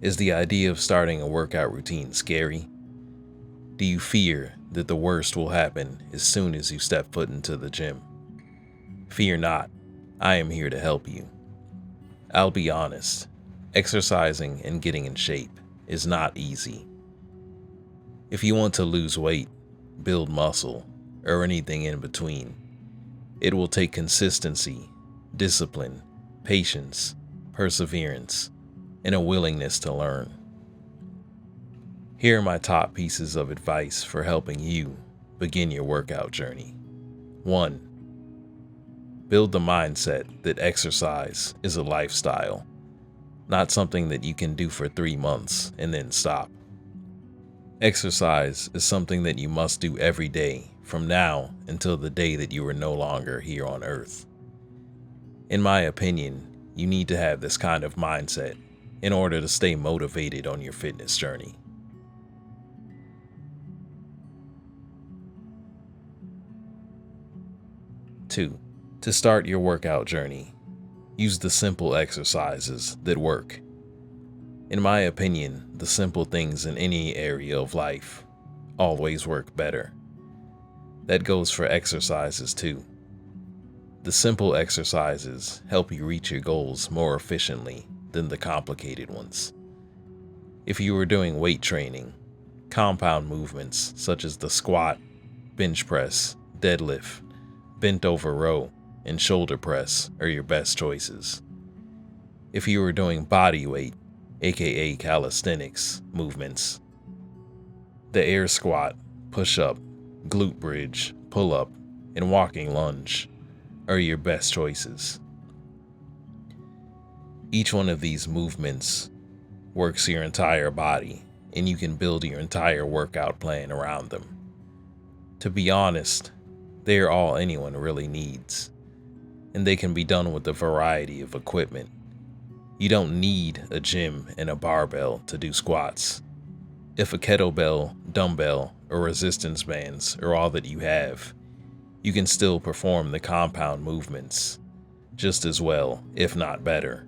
Is the idea of starting a workout routine scary? Do you fear that the worst will happen as soon as you step foot into the gym? Fear not, I am here to help you. I'll be honest, exercising and getting in shape is not easy. If you want to lose weight, build muscle, or anything in between, it will take consistency, discipline, patience, perseverance, and a willingness to learn. Here are my top pieces of advice for helping you begin your workout journey. 1. Build the mindset that exercise is a lifestyle, not something that you can do for 3 months and then stop. Exercise is something that you must do every day from now until the day that you are no longer here on Earth. In my opinion, you need to have this kind of mindset in order to stay motivated on your fitness journey. 2. To start your workout journey, use the simple exercises that work. In my opinion, the simple things in any area of life always work better. That goes for exercises too. The simple exercises help you reach your goals more efficiently than the complicated ones. If you were doing weight training, compound movements such as the squat, bench press, deadlift, bent over row, and shoulder press are your best choices. If you were doing body weight, aka calisthenics movements, the air squat, push-up, glute bridge, pull-up, and walking lunge are your best choices. Each one of these movements works your entire body, and you can build your entire workout plan around them. To be honest, they are all anyone really needs, and they can be done with a variety of equipment. You don't need a gym and a barbell to do squats. If a kettlebell, dumbbell, or resistance bands are all that you have, you can still perform the compound movements just as well, if not better.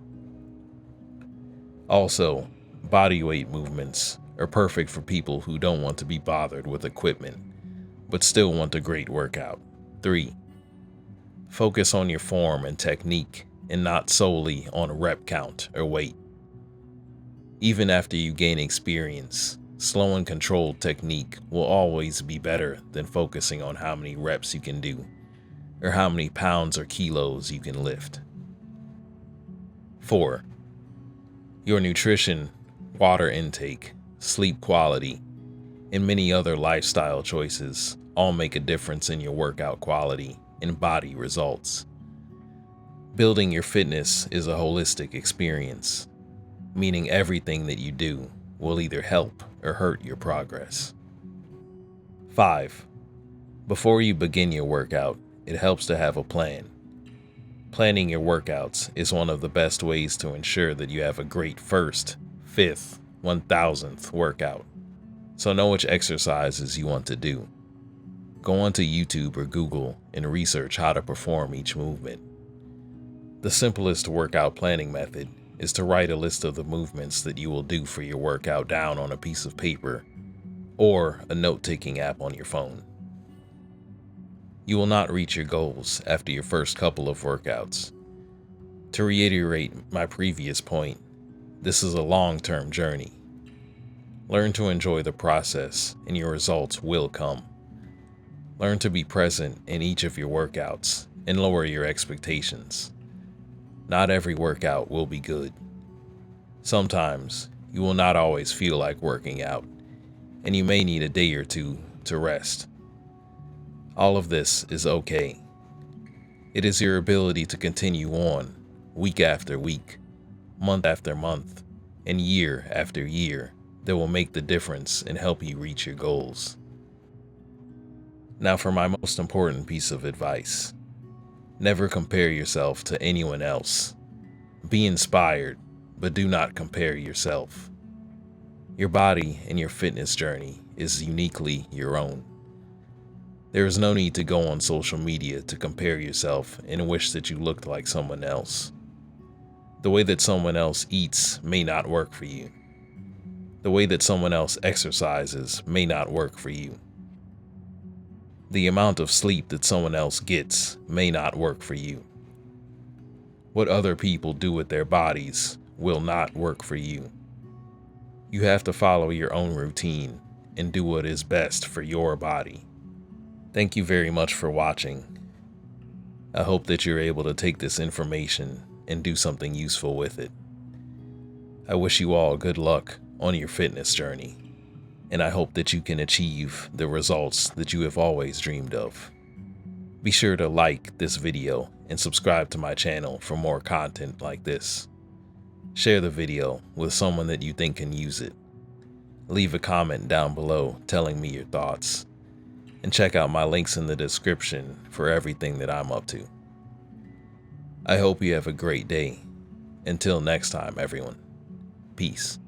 Also, bodyweight movements are perfect for people who don't want to be bothered with equipment, but still want a great workout. 3. Focus on your form and technique and not solely on rep count or weight. Even after you gain experience, slow and controlled technique will always be better than focusing on how many reps you can do or how many pounds or kilos you can lift. 4. Your nutrition, water intake, sleep quality, and many other lifestyle choices all make a difference in your workout quality and body results. Building your fitness is a holistic experience, meaning everything that you do will either help or hurt your progress. 5. Before you begin your workout, it helps to have a plan. Planning your workouts is one of the best ways to ensure that you have a great first, 5th, 1000th workout. So know which exercises you want to do. Go onto YouTube or Google and research how to perform each movement. The simplest workout planning method is to write a list of the movements that you will do for your workout down on a piece of paper or a note-taking app on your phone. You will not reach your goals after your first couple of workouts. To reiterate my previous point, this is a long-term journey. Learn to enjoy the process and your results will come. Learn to be present in each of your workouts and lower your expectations. Not every workout will be good. Sometimes you will not always feel like working out, and you may need a day or two to rest. All of this is okay. It is your ability to continue on week after week, month after month, and year after year that will make the difference and help you reach your goals. Now for my most important piece of advice. Never compare yourself to anyone else. Be inspired, but do not compare yourself. Your body and your fitness journey is uniquely your own. There is no need to go on social media to compare yourself and wish that you looked like someone else. The way that someone else eats may not work for you. The way that someone else exercises may not work for you. The amount of sleep that someone else gets may not work for you. What other people do with their bodies will not work for you. You have to follow your own routine and do what is best for your body. Thank you very much for watching. I hope that you're able to take this information and do something useful with it. I wish you all good luck on your fitness journey, and I hope that you can achieve the results that you have always dreamed of. Be sure to like this video and subscribe to my channel for more content like this. Share the video with someone that you think can use it. Leave a comment down below telling me your thoughts, and check out my links in the description for everything that I'm up to. I hope you have a great day. Until next time, everyone. Peace.